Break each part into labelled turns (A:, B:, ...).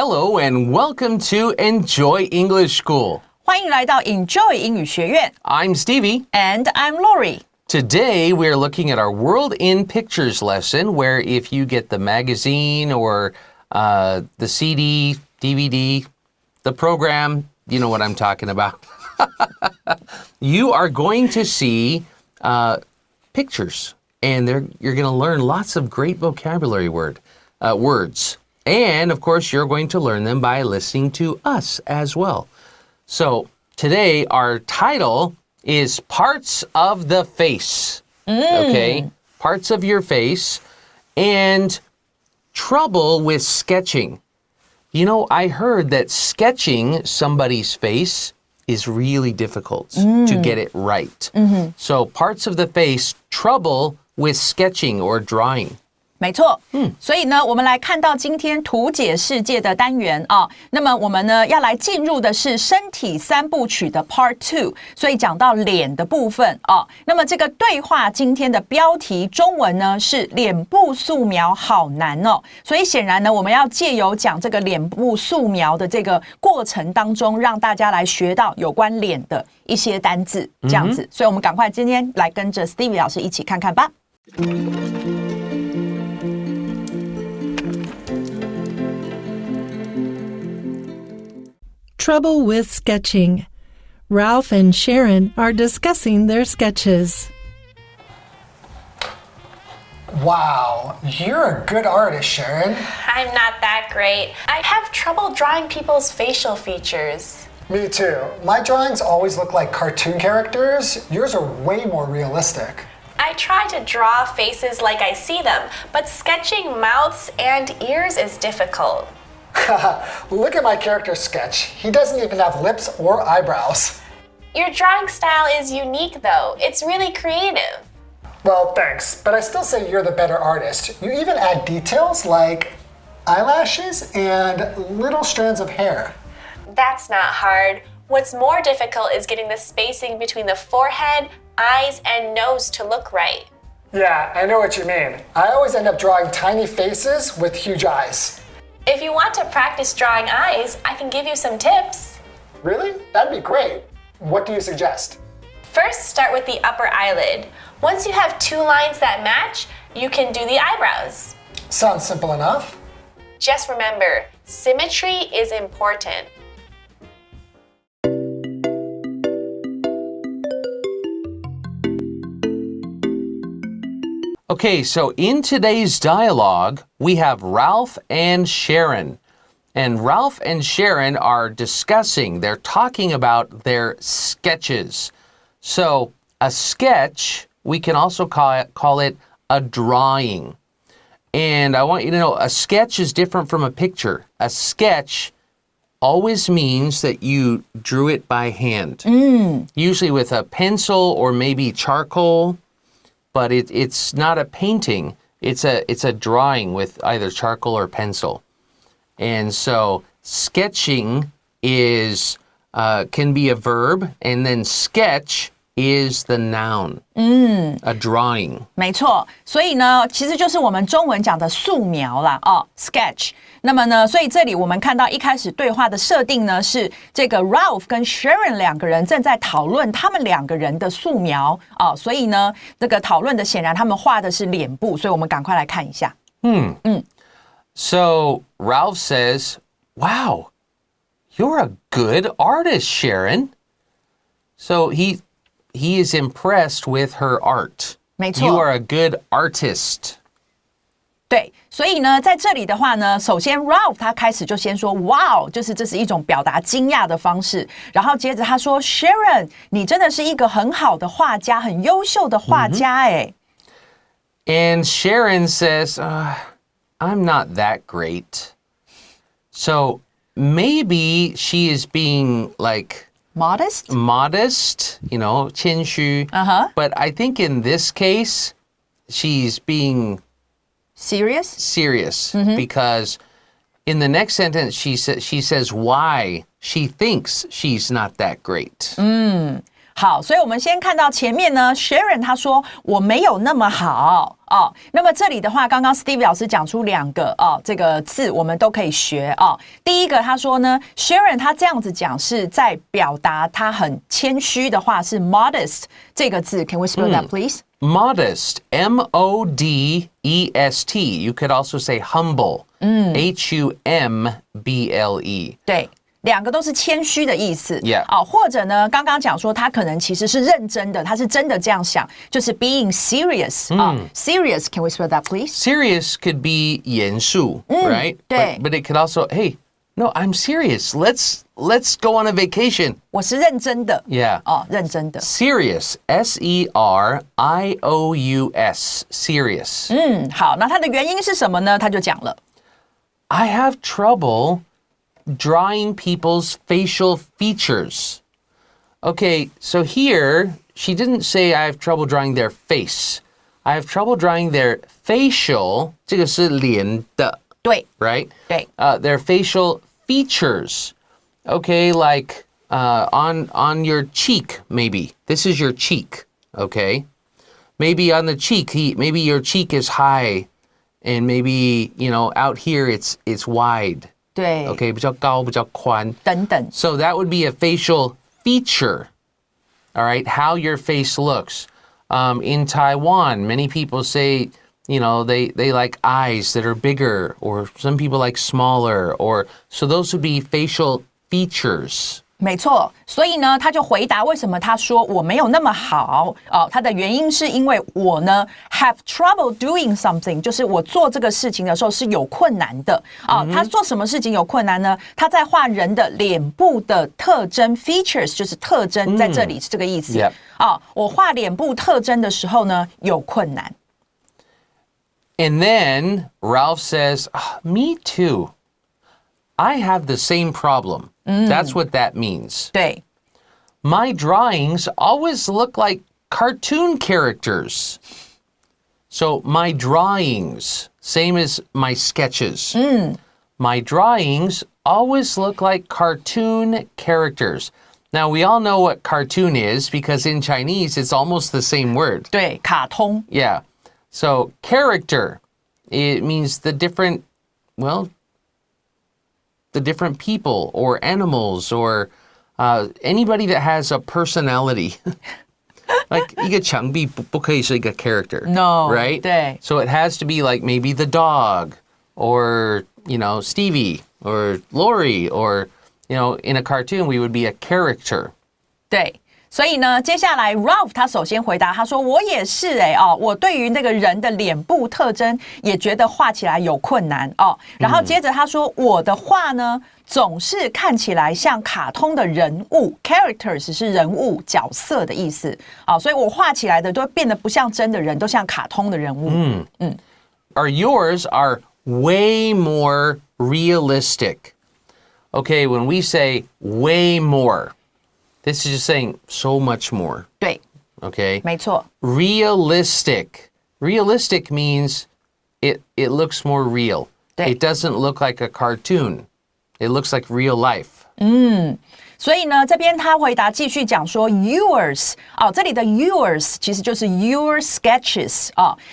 A: Hello and welcome to Enjoy English School.
B: 欢迎来到 Enjoy 英语学院。
A: I'm Stevie.
B: And I'm Laurie.
A: Today we're looking at our World in Pictures lesson where if you get the magazine or the CD, DVD, the program, you know what I'm talking about. You are going to see pictures and you're going to learn lots of great vocabulary words. And of course, you're going to learn them by listening to us as well. So today our title is Parts of the Face. Okay? Parts of your face and trouble with sketching. You know, I heard that sketching somebody's face is really difficult to get it right. So parts of the face, trouble with sketching or drawing.
B: 没错，所以呢，我们来看到今天图解世界的单元啊。那么我们呢要来进入的是身体三部曲的 Part 2，所以讲到脸的部分啊。那么这个对话今天的标题中文呢是脸部素描好难哦，所以显然呢我们要借由讲这个脸部素描的这个过程当中，让大家来学到有关脸的一些单字，这样子。所以我们赶快今天来跟着 Stevie 老师一起看看吧。
C: Trouble with sketching. Ralph and Sharon are discussing their sketches.
D: Wow, you're a good artist, Sharon.
E: I'm not that great. I have trouble drawing people's facial features.
D: Me too. My drawings always look like cartoon characters. Yours are way more realistic.
E: I try to draw faces like I see them, but sketching mouths and ears is difficult.
D: Look at my character sketch. He doesn't even have lips or eyebrows.
E: Your drawing style is unique, though. It's really creative.
D: Well, thanks, but I still say you're the better artist. You even add details like eyelashes and little strands of hair.
E: That's not hard. What's more difficult is getting the spacing between the forehead, eyes, and nose to look right.
D: Yeah, I know what you mean. I always end up drawing tiny faces with huge eyes.
E: If you want to practice drawing eyes, I can give you some tips.
D: Really? That'd be great. What do you suggest?
E: First, start with the upper eyelid. Once you have two lines that match, you can do the eyebrows.
D: Sounds simple enough.
E: Just remember, symmetry is important.
A: Okay, so in today's dialogue, we have Ralph and Sharon. And Ralph and Sharon are discussing, they're talking about their sketches. So a sketch, we can also call it a drawing. And I want you to know, a sketch is different from a picture. A sketch always means that you drew it by hand. Usually with a pencil or maybe charcoal. But it's not a painting. It's a drawing with either charcoal or pencil. And so sketching is can be a verb, and then sketch is the noun. A drawing.
B: 没错，所以呢，其实就是我们中文讲的素描啦，哦 ，sketch。那么呢，所以这里我们看到一开始对话的设定呢，是这个 Ralph 跟 Sharon 两个人正在讨论他们两个人的素描啊，所以呢，这个讨论的显然他们画的是脸部，所以我们赶快来看一下。
A: So Ralph says, "Wow, you're a good artist, Sharon." So he is impressed with her art.
B: 没错。
A: You are a good artist.
B: 对，所以呢，在这里的话呢，首先 Ralph 他开始就先说 "Wow"，就是这是一种表达惊讶的方式。然后接着他说 "Sharon， 你真的是一个很好的画家，很优秀的画家哎。
A: And Sharon says, "I'm not that great." So maybe she is being like
B: modest,
A: you know, 谦虚. But I think in this case, she's being serious because in the next sentence she says why she thinks she's not that great.
B: 好，所以我们先看到前面呢 Sharon 她说我没有那么好哦。那么这里的话，刚刚 Stevie 老师讲出2个这个字我们都可以学哦。第一个他说呢 Sharon 他这样子讲是在表达他很谦虚的话，是 modest 这个字 Can we spell that please?
A: Modest, M-O-D-E-S-T. You could also say humble, H-U-M-B-L-E.
B: 对。2个都是谦虚的意思
A: Yeah.
B: 或者呢刚刚讲说他可能其实是认真的，他是真的这样想，就是 being serious serious, can we spell that please?
A: Serious could be 严肃, right?
B: 对。
A: But it could also, hey, no, I'm serious. Let's go on a vacation.
B: 我是认真的
A: Yeah.
B: 认真的
A: Serious, S-E-R-I-O-U-S, serious.
B: 好，那它的原因是什么呢？他就讲了
A: I have trouble drawing people's facial features. Okay, so here, she didn't say I have trouble drawing their face. I have trouble drawing their facial, 这个是脸的
B: 对
A: right?
B: 对
A: Their facial features. Okay, like on your cheek, maybe. This is your cheek, okay? Maybe on the cheek, maybe your cheek is high, and maybe, out here it's wide.
B: 对
A: Okay, 比较高,比较宽。
B: 等等
A: So that would be a facial feature. All right, how your face looks. In Taiwan, many people say, they like eyes that are bigger, or some people like smaller, so those would be facial features.
B: 没错，所以呢，他就回答为什么他说我没有那么好他的原因是因为我呢 have trouble doing something， 就是我做这个事情的时候是有困难的他做什么事情有困难呢？他在画人的脸部的特征 features， 就是特征，在这里是这个意思我画脸部特征的时候呢有困难。
A: And then Ralph says, me too. I have the same problem. That's what that means.
B: 对
A: My drawings always look like cartoon characters. So my drawings, same as my sketches. My drawings always look like cartoon characters. Now, we all know what cartoon is because in Chinese, it's almost the same word.
B: 对，卡通
A: Yeah. So character, it means the different people or animals or anybody that has a personality. Like 一个墙壁不可以是一个 character.
B: No,
A: Right?
B: 对
A: So it has to be like maybe the dog or, Stevie or Laurie or, in a cartoon we would be a character.
B: 对，所以呢，接下来 Ralph 他首先回答，他说我也是我对于那个人的脸部特征也觉得画起来有困难然后接着他说我的画呢总是看起来像卡通的人物 characters 是人物角色的意思所以我画起来的都变得不像真的人，都像卡通的人物
A: Or yours are way more realistic. Okay, when we say way more, this is just saying so much more.
B: 对
A: Okay?
B: 没错
A: Realistic. Realistic means it looks more real.
B: 对
A: It doesn't look like a cartoon. It looks like real life.
B: 所以呢，这边他回答继续讲说 yours 这里的 yours 其实就是 your sketches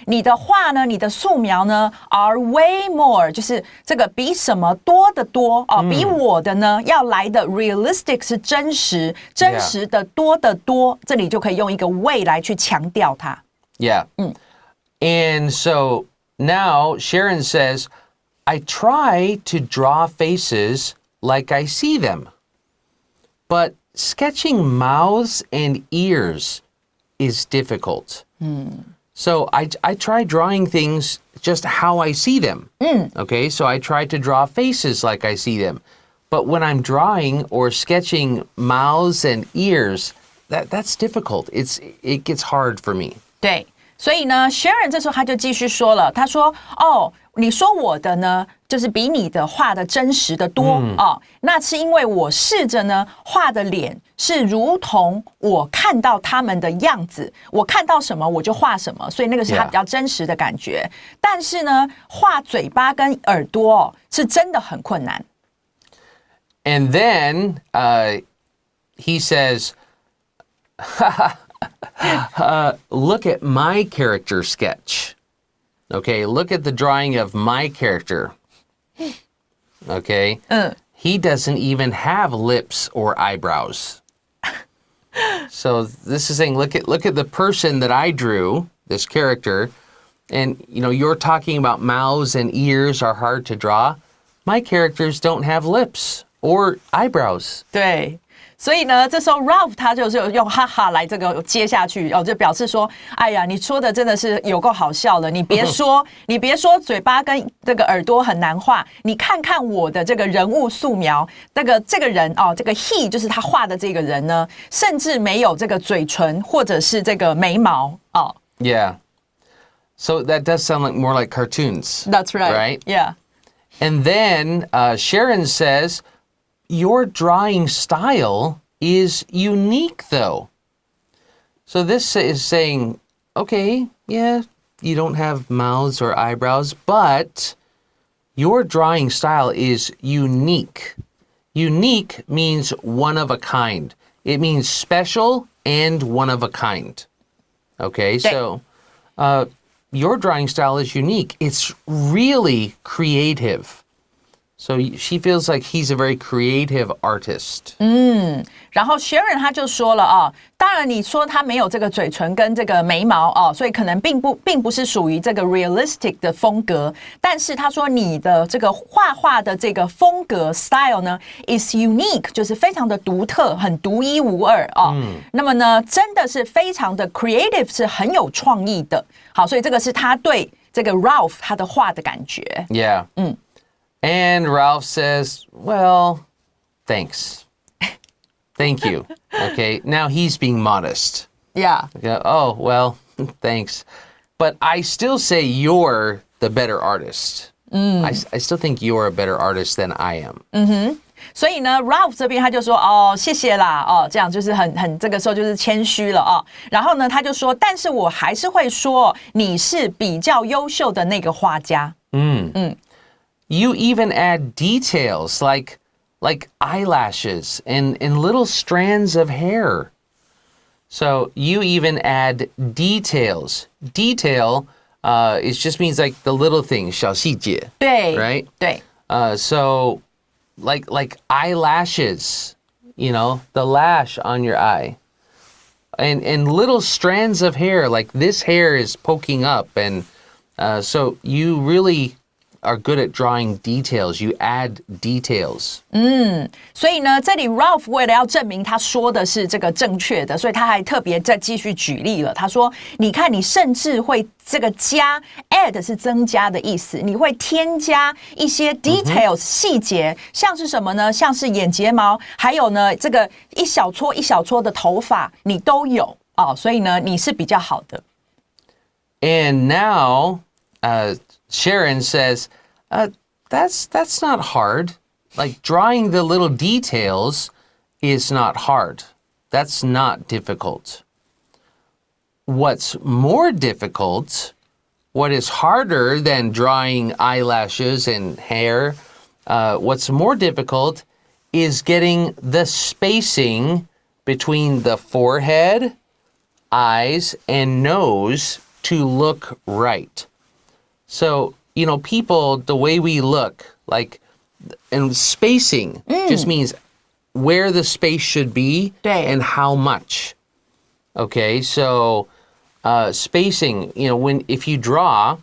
B: 你的画呢，你的素描呢 are way more 就是这个比什么多得多比我的呢要来的 realistic 是真实的多得多这里就可以用一个 way 来去强调它
A: Yeah. And so now Sharon says, I try to draw faces like I see them. But sketching mouths and ears is difficult. So I try drawing things just how I see them. Okay, so I try to draw faces like I see them. But when I'm drawing or sketching mouths and ears, that's difficult. It gets hard for me.
B: 对，所以呢 Sharon 这时候他就继续说了，他说你说我的呢就是比你的画的真实的多那是因为我试着呢画的脸是如同我看到他们的样子，我看到什么我就画什么，所以那个是他比较真实的感觉但是呢画嘴巴跟耳朵是真的很困难
A: And then he says, look at my character sketch. Okay, look at the drawing of my character. Okay? He doesn't even have lips or eyebrows. So this is saying, look at the person that I drew, this character, and you're talking about mouths and ears are hard to draw. My characters don't have lips or eyebrows.
B: 对。所以呢，这时候 Ralph 他就是用哈哈来这个接下去就表示说，哎呀，你说的真的是有够好笑了。你别说嘴巴跟这个耳朵很难画，你看看我的这个人物素描，这个人这个 he 就是他画的这个人呢，甚至没有这个嘴唇或者是这个眉毛哦。
A: Yeah. So that does sound like more like cartoons.
B: That's right.
A: Right?
B: Yeah.
A: And then Sharon says, your drawing style is unique, though. So this is saying, okay, yeah, you don't have mouths or eyebrows, but your drawing style is unique. Unique means one of a kind. It means special and one of a kind. Okay, so your drawing style is unique. It's really creative. So she feels like he's a very creative artist.
B: 然后 Sharon 他就说了当然你说他没有这个嘴唇跟这个眉毛所以可能并不是属于这个 realistic 的风格，但是他说你的这个画画的这个风格 style 呢 is unique， 就是非常的独特，很独一无二那么呢真的是非常的 creative， 是很有创意的。好，所以这个是他对这个 Ralph 他的画的感觉。
A: Yeah. And Ralph says, well, thanks. Thank you. Okay, now he's being modest.
B: Yeah.
A: Okay, oh, well, thanks. But I still say you're the better artist. I still think you're a better artist than I am.
B: 所以呢 Ralph 这边他就说谢谢啦这样就是很这个时候就是谦虚了然后呢他就说但是我还是会说你是比较优秀的那个画家。
A: You even add details like eyelashes and little strands of hair. So you even add details. Detail it just means like the little things, 小细节，
B: 对
A: right?
B: 对。
A: So like eyelashes, the lash on your eye. And little strands of hair, like this hair is poking up, and so you really are good at drawing details. You add details.
B: 所以呢，这里 Ralph 为了要证明他说的是这个正确的，所以他还特别再继续举例了。他说：“你看，你甚至会这个加 add 是增加的意思，你会添加一些 details 细节，像是什么呢？像是眼睫毛，还有呢这个一小撮一小撮的头发，你都有所以呢你是比较好的。”
A: And now, Sharon says, that's not hard. Like drawing the little details is not hard. That's not difficult. What's more difficult, what is harder than drawing eyelashes and hair, what's more difficult is getting the spacing between the forehead, eyes, and nose to look right. So, people, the way we look, and spacing just means where the space should be and how much. Okay, so spacing, if you draw,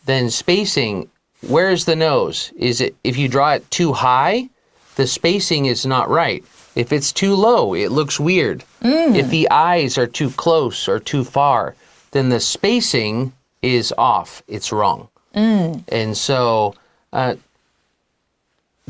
A: then spacing, where's the nose? If you draw it too high, the spacing is not right. If it's too low, it looks weird. If the eyes are too close or too far, then the spacing is off. It's wrong. And so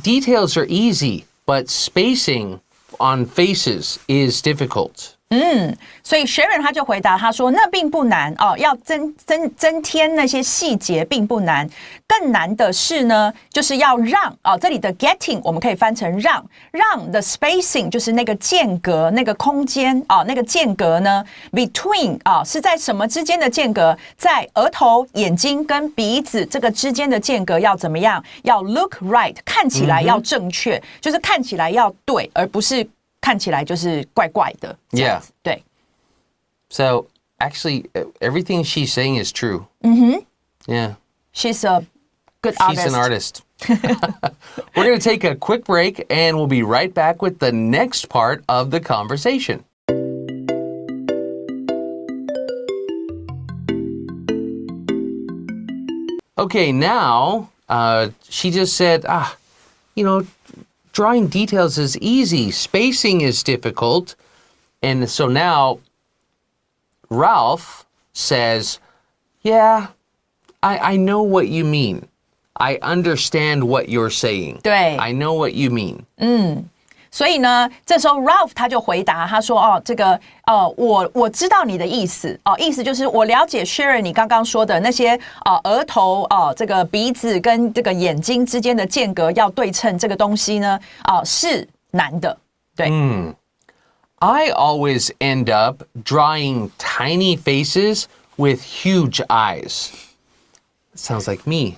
A: details are easy, but spacing on faces is difficult.
B: 所以 Sharon 他就回答他说那并不难要增添那些细节并不难，更难的是呢就是要让这里的 getting 我们可以翻成让 the spacing 就是那个间隔那个空间那个间隔呢 between 是在什么之间的间隔，在额头眼睛跟鼻子这个之间的间隔要怎么样，要 look right 看起来要正确就是看起来要对，而不是看起来就是怪怪的。
A: Yeah.
B: 对。
A: So actually, everything she's saying is true. Yeah.
B: She's a good
A: She's
B: artist.
A: an artist. We're going to take a quick break and we'll be right back with the next part of the conversation. Okay, now she just said, drawing details is easy. Spacing is difficult. And so now Ralph says, yeah, I know what you mean. I understand what you're saying.
B: 对
A: I know what you mean.
B: 所以呢，这时候 Ralph 他就回答，他说：“我知道你的意思意思就是我了解 Sharon 你刚刚说的那些额头这个鼻子跟这个眼睛之间的间隔要对称这个东西呢是难的。”对。
A: I always end up drawing tiny faces with huge eyes. Sounds like me.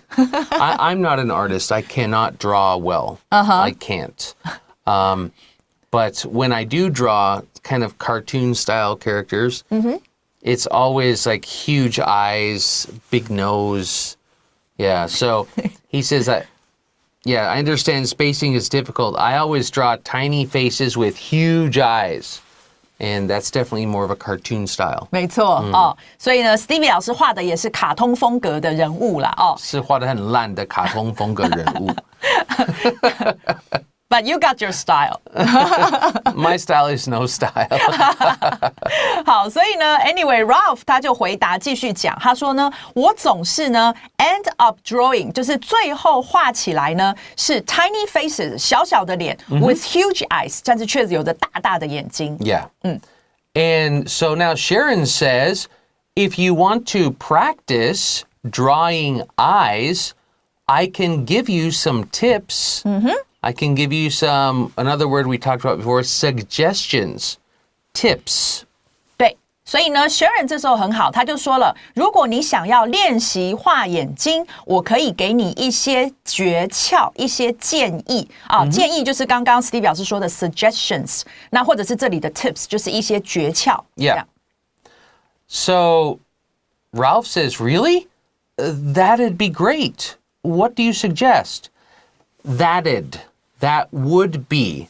A: I'm not an artist. I cannot draw well. I can't. But when I do draw kind of cartoon style characters, it's always like huge eyes, big nose. Yeah. So he says that, yeah, I understand spacing is difficult. I always draw tiny faces with huge eyes. And that's definitely more of a cartoon style.
B: 没错所以呢 Stevie 老师画的也是卡通风格的人物啦
A: 是画得很烂的卡通风格人物。
B: But you got your style.
A: My style is no style.
B: 好，所以呢 anyway Ralph 他就回答继续讲，他说呢我总是呢 end up drawing 就是最后画起来呢是 tiny faces 小小的脸with huge eyes 但是确实有着大大的眼睛。
A: Yeah. And so now Sharon says, if you want to practice drawing eyes, I can give you some tips. I can give you another word we talked about before, suggestions, tips.
B: 对，所以呢 Sharon 这时候很好，他就说了，如果你想要练习画眼睛，我可以给你一些诀窍，一些建议建议就是刚刚 Steve 老师说的 suggestions， 那或者是这里的 tips 就是一些诀窍。
A: Yeah. So Ralph says, really? That'd be great. What do you suggest? That would be.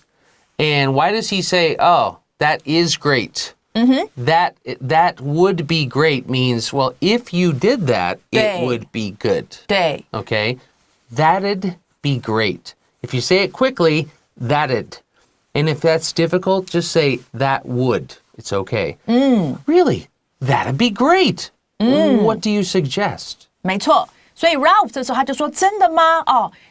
A: And why does he say, oh, that is great? That would be great means, well, if you did that, it would be good.
B: 对
A: Okay? That'd be great. If you say it quickly, that'd. And if that's difficult, just say that would. It's okay. Really? That'd be great. What do you suggest?
B: 没错。所以 Ralph 这时候他就说真的吗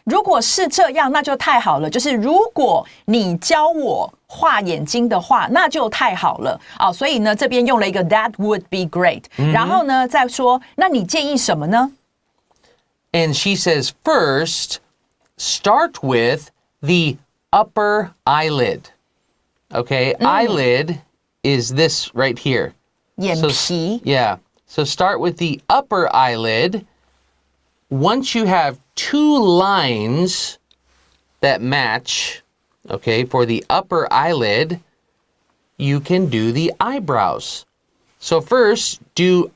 B: 如果是这样那就太好了，就是如果你教我画眼睛的话那就太好了所以呢这边用了一个 that would be great 然后呢再说那你建议什么呢
A: And she says, first, start with the upper eyelid. Okay? Eyelid is this right here.
B: 眼
A: So,
B: 皮
A: yeah. So start with the upper eyelid. Once you have two lines that match, okay, for the upper eyelid, you can do the eyebrows. So first, do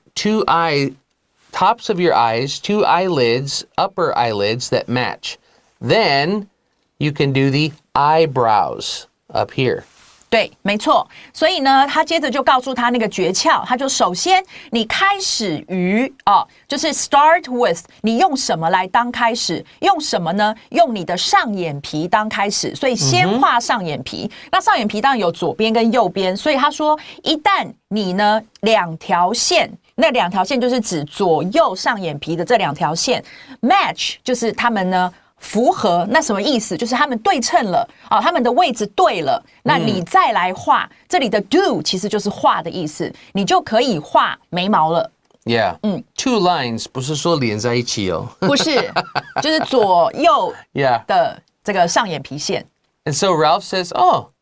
A: tops of your eyes, two eyelids, upper eyelids that match. Then you can do the eyebrows up here.
B: 对，没错。所以呢，他接着就告诉他那个诀窍，他就首先你开始于就是 start with， 你用什么来当开始？用什么呢？用你的上眼皮当开始。所以先画上眼皮。那上眼皮当然有左边跟右边，所以他说，一旦你呢两条线，那两条线就是指左右上眼皮的这两条线 match， 就是他们呢。符合那什么意思？就是他们对称了他们的位置对了，那你再来画这里的 do 其实就是画的意思，你就可以画眉毛了。
A: Yeah. Two lines 不是说连在一起哦。
B: 不是，就是左右
A: Yeah.
B: 的这个上眼皮线。
A: And so Ralph says, oh,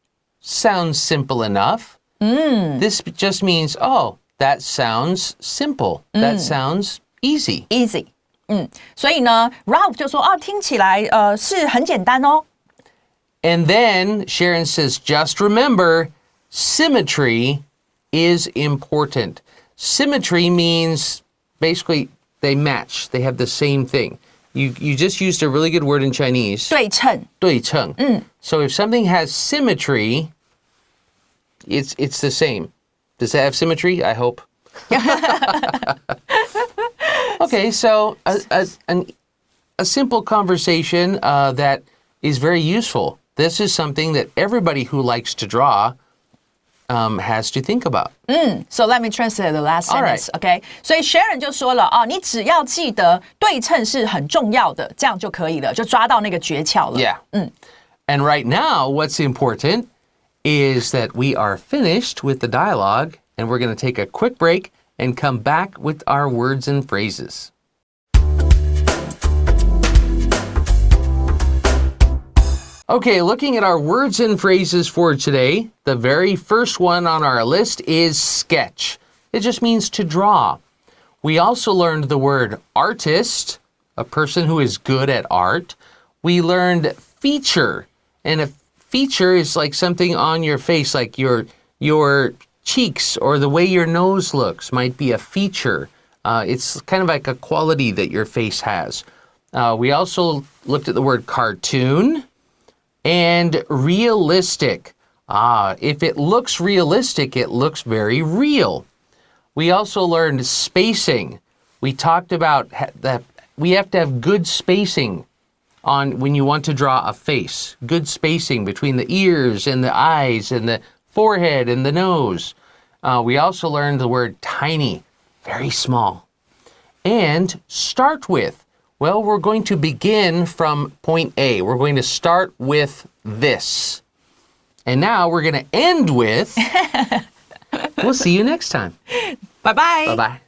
A: sounds simple enough. This just means, oh, that sounds simple. That sounds easy.
B: Easy. 所以呢 Ralph 就说听起来是很简单哦。
A: And then Sharon says, just remember, symmetry is important. Symmetry means basically they match. They have the same thing. You just used a really good word in Chinese.
B: 对称。
A: 对称. So if something has symmetry, it's the same. Does that have symmetry? I hope. Okay, so a simple conversation that is very useful. This is something that everybody who likes to draw has to think about.
B: So let me translate the last
A: All
B: sentence,
A: right.
B: OK? 所以 Sharon 就说了你只要记得对称是很重要的，这样就可以了，就抓到那个诀窍了。
A: Yeah. And right now, what's important is that we are finished with the dialogue, and we're going to take a quick break and come back with our words and phrases. Okay, looking at our words and phrases for today, the very first one on our list is sketch. It just means to draw. We also learned the word artist, a person who is good at art. We learned feature, and a feature is like something on your face, like your cheeks or the way your nose looks might be a feature. It's kind of like a quality that your face has. We also looked at the word cartoon. And realistic. If it looks realistic, it looks very real. We also learned spacing. We talked about that we have to have good spacing on when you want to draw a face. Good spacing between the ears and the eyes and the forehead and the nose. We also learned the word tiny, very small. And start with. Well, we're going to begin from point A. We're going to start with this. And now we're going to end with... We'll see you next time.
B: Bye-bye.
A: Bye-bye.